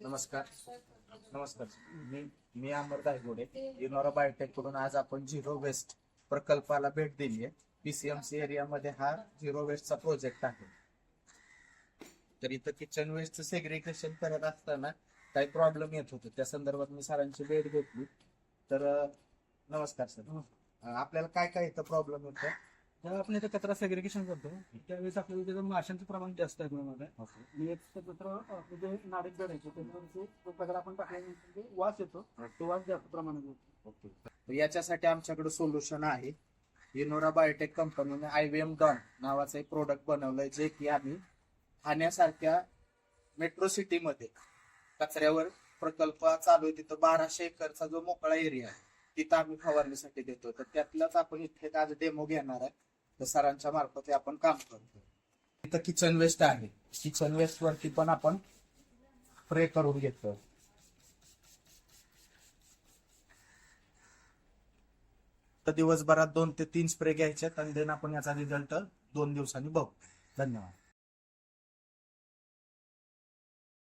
नमस्कार. नमस्कार. मी अमर दायगोडे, इनोरा बायोटेक कडून आज आपण झिरो वेस्ट प्रकल्पाला भेट दिली आहे. पीसीएमसी एरियामध्ये हा झिरो वेस्टचा प्रोजेक्ट आहे. तर इथं किचन वेस्टचं सेग्रिगेशन करत असताना काही प्रॉब्लेम येत होते, त्या संदर्भात मी सरांची भेट घेतली. तर नमस्कार सर. आपल्याला काय काय इथं प्रॉब्लेम होता? जेव्हा आपण इथं कचरा सेग्रिगेशन करतो त्यावेळेस आपल्याला त्याचं माशांचं प्रमाण जास्त आहे प्रमाणात. आणि एक कचरा म्हणजे नाडीत गडायचे त्याच्यावर कचरा आपण टाकल्यानंतर वास येतो, तो वास जास्त प्रमाणात येतो. ओके. याच्यासाठी आमच्याकडे सोल्युशन आहे. इनोरा बायोटेक कंपनीने IVM डॉन नावाचं एक प्रोडक्ट बनवलंय, जे की आम्ही ठाण्यासारख्या मेट्रो सिटीमध्ये कचऱ्यावर प्रकल्प चालू आहे, तिथं 1200 एकरचा जो मोकळा एरिया आहे तिथं आम्ही फवारणीसाठी देतो. तर त्यातलाच आपण इथे आज डेमो घेणार आहे. तर सरांच्या मार्फत आपण काम करतो. इथं किचन वेस्ट आहे. किचन वेस्ट वरती पण आपण स्प्रे करून घेतो. तर दिवसभरात 2 ते 3 स्प्रे घ्यायचे आणि देन आपण याचा रिझल्ट 2 दिवसांनी बघू. धन्यवाद.